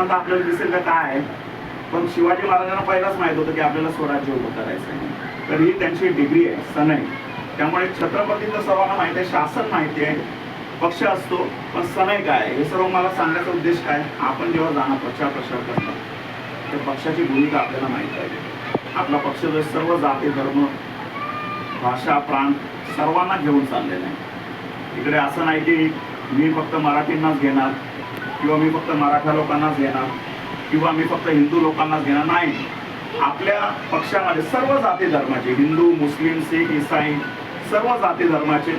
सिद्धांत आपल्याला दिसेल का काय आहे, पण शिवाजी महाराजांना पहिलाच माहित होतं की आपल्याला स्वराज्य उभं करायचं आहे. तर ही त्यांची डिग्री आहे, सन आहे. त्यामुळे छत्रपतींचं सर्वांना माहिती आहे, शासन माहिती आहे, पक्ष असतो, पण सनय काय हे सर्व मला सांगण्याचा उद्देश काय, आपण जेव्हा जाणार प्रचार करता तर पक्षाची भूमिका आपल्याला माहिती आहे. आपला पक्ष जर सर्व जाती धर्म भाषा प्रांत सर्वांना घेऊन चाललेला आहे. इकडे असं नाही की मी फक्त मराठींनाच घेणार किंवा मी फक्त मराठा लोकांनाच घेणार किंवा मी फक्त हिंदू लोकांनाच घेणार नाही. आपल्या पक्षामध्ये सर्व जाती धर्माचे, हिंदू मुस्लिम शीख ईसाई सर्व जाती धर्माचे,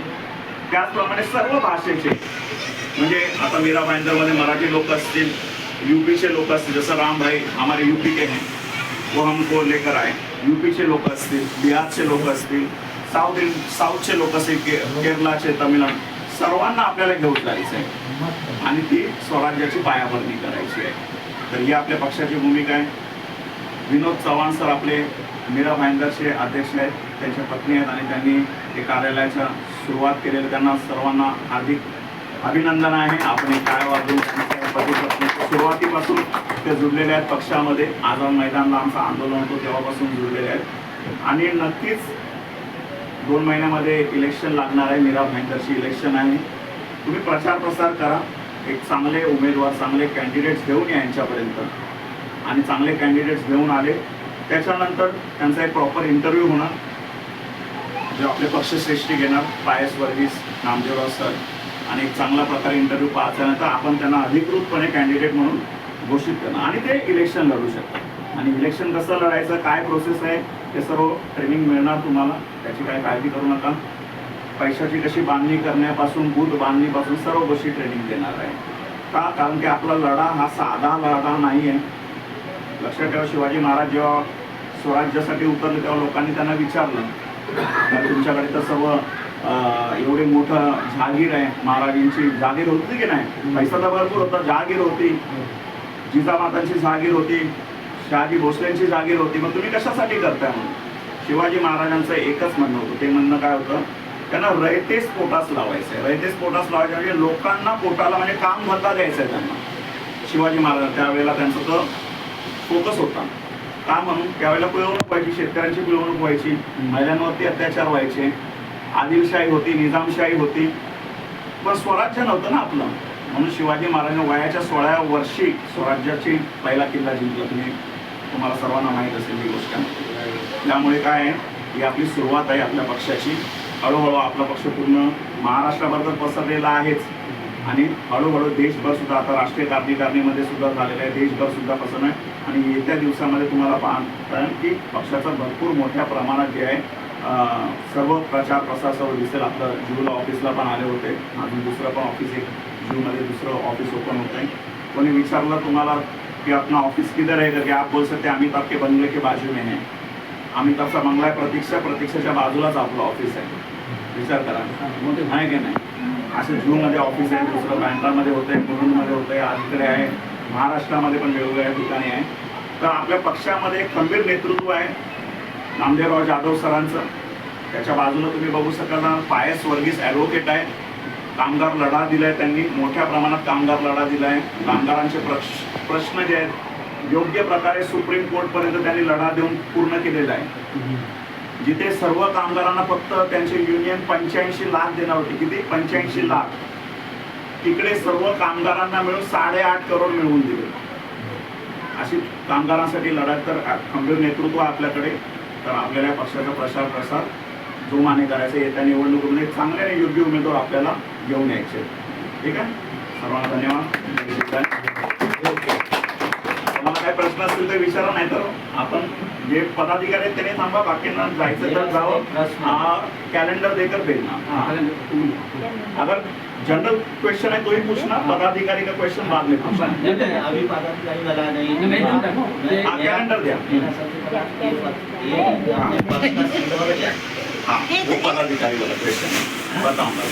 त्याचप्रमाणे सर्व भाषेचे, म्हणजे आता मीरा भाईंदरमध्ये मराठी लोक असतील, यूपीचे लोक असतील, जसं राम भाई हमारे यूपी के हैं वो हमको लेकर आए, यूपीचे लोक असतील, बिहारचे लोक असतील, साऊथचे लोक असतील, केरळाचे, तमिळनाडू, सर्वांना आपल्याला घेऊन जायचं आहे आणि ती स्वराज्याची पायाभरणी करायची आहे. तर ही आपल्या पक्षाची भूमिका आहे. विनोद चव्हाण सर आपले मीरा भाईंदरचे अध्यक्ष आहेत, त्यांच्या पत्नी आहेत आणि त्यांनी ते कार्यालयाच्या सुरुवात केलेलं, त्यांना सर्वांना हार्दिक अभिनंदन आहे. आपण एक टाळ्या वाजवून सुरुवातीपासून ते जुळलेले आहेत पक्षामध्ये. आझाद मैदानला आमचं आंदोलन होतं तेव्हापासून जुळलेले आहेत आणि नक्कीच 2 महिन्यामध्ये इलेक्शन लागणार आहे. मीरा भाईंदरची इलेक्शन आहे. तुम्ही प्रचार प्रसार करा, एक चांगले उमेदवार चांगले कॅन्डिडेट्स घेऊन या यांच्यापर्यंत आणि चांगले कॅन्डिडेट्स घेऊन आले त्याच्यानंतर त्यांचा एक प्रॉपर इंटरव्ह्यू होणार, जो आपले पक्षश्रेष्ठी घेणार पायस वर्गीस नामदेवराव सर, आणि एक चांगल्या प्रकारे इंटरव्ह्यू पास झाल्यानंतर आपण त्यांना अधिकृतपणे कॅन्डिडेट म्हणून घोषित करणार आणि ते इलेक्शन लढू शकतात. आणि इलेक्शन कसं लढायचं, काय प्रोसेस आहे, ते सर्व ट्रेनिंग मिळणार तुम्हाला, त्याची काय काळजी करू नका. पैशाची कशी बांधणी करण्यापासून बूथ बांधणीपासून सर्व गोष्टी ट्रेनिंग देणार आहे. का, कारण की आपला लढा हा साधा लढा नाही आहे. लक्षात ठेवा, शिवाजी महाराज जेव्हा स्वराज्यासाठी उतरले तेव्हा लोकांनी त्यांना विचारलं, तुमच्याकडे तर सर्व एवढे मोठं जहागीर आहे, महाराजांची जहागीर होती की नाही, पैसा तर भरपूर होता, जहागीर होती, जिजामातांची जहागीर होती, शहाजी भोसलेंची जहागीर होती, मग तुम्ही कशासाठी करताय म्हणून. शिवाजी महाराजांचं एकच म्हणणं होतं, ते म्हणणं काय होतं, त्यांना रयतेच पोटास लावायचं आहे. रयतेच पोटास लावायचं म्हणजे लोकांना पोटाला, म्हणजे काम धंदा द्यायचा आहे त्यांना. शिवाजी महाराज त्यावेळेला त्यांचा तो फोकस होता. का म्हणून, त्यावेळेला पिळवणूक व्हायची, शेतकऱ्यांची पिळवणूक व्हायची, महिलांवरती अत्याचार व्हायचे, आदिलशाही होती, निजामशाही होती, पण स्वराज्य नव्हतं ना आपलं. म्हणून शिवाजी महाराजांनी वयाच्या 16व्या वर्षी स्वराज्याची पहिला किल्ला जिंकला. तुम्हाला सर्वांना माहीत असेल ही गोष्ट. त्यामुळे काय आहे, ही आपली सुरुवात आहे आपल्या पक्षाची. हळूहळू आपला पक्ष पूर्ण महाराष्ट्राभर तर पसरलेला आहेच आणि हळूहळू देशभर सुद्धा, आता राष्ट्रीय कार्यकारिणीमध्ये सुद्धा झालेलं आहे, देशभर सुद्धा पसरणार आहे. आणि येत्या दिवसामध्ये तुम्हाला पाहता की पक्षाचा भरपूर मोठ्या प्रमाणात जे आहे सर्व प्रचार प्रसार सर्व दिसेल. आपलं जूला ऑफिसला पण आले होते, अजून दुसरं पण ऑफिस, एक जूमध्ये दुसरं ऑफिस ओपन होत आहे. कोणी विचारलं तुम्हाला की अपना ऑफिस किधर है करके, आप बोल सकते अमिताभ के बंगले के बाजू में है. अमिताभचा बंगला आहे प्रतीक्षाच्या बाजूलाच आपलं ऑफिस आहे. विचार करा, आहे की नाही. असं जूमध्ये ऑफिस आहे, दुसरं बँकामध्ये होतं आहे, मुलुंडमध्ये होतं आहे, आजकडे आहे, महाराष्ट्रामध्ये पण वेगवेगळ्या ठिकाणी आहे. तर आपल्या पक्षामध्ये एक खंबीर नेतृत्व आहे नामदेवराव जाधव सरांचं. त्याच्या बाजूला तुम्ही बघू शकाल पायस वर्गीस ॲडव्होकेट आहे. कामगार लढा दिलाय त्यांनी, मोठ्या प्रमाणात कामगार लढा दिलाय. कामगारांचे प्रश्न जे आहेत योग्य प्रकारे सुप्रीम कोर्टपर्यंत त्यांनी लढा देऊन पूर्ण केलेला आहे. जिथे सर्व कामगारांना फक्त त्यांचे युनियन 85 लाख देणार होते, किती 85 लाख, तिकडे सर्व कामगारांना मिळून 8.5 करोड मिळवून दिले. अशी कामगारांसाठी लढा. तर खंबीर नेतृत्व आपल्याकडे. तर आपल्याला पक्षाचा प्रसार जोमाने करायचा. येत्या निवडणुकीमध्ये चांगले आणि योग्य उमेदवार आपल्याला घेऊन यायचे. ठीक आहे, सर्वांना धन्यवाद. तुम्हाला काही प्रश्न असतील तर विचारा, नाही तर आपण जे पदाधिकारी आहेत त्याने थांबा, बाकींना जायचं तर जाओ. कैलेंडर देकर भेजना. अगर जनरल क्वेश्चन है तो ही पूछना, पदाधिकारी का क्वेश्चन बाद में पूछना. अभी पदाधिकारी वाला नहीं, कैलेंडर दिया. हाँ, वो पदाधिकारी वाला क्वेश्चन बताऊंगा.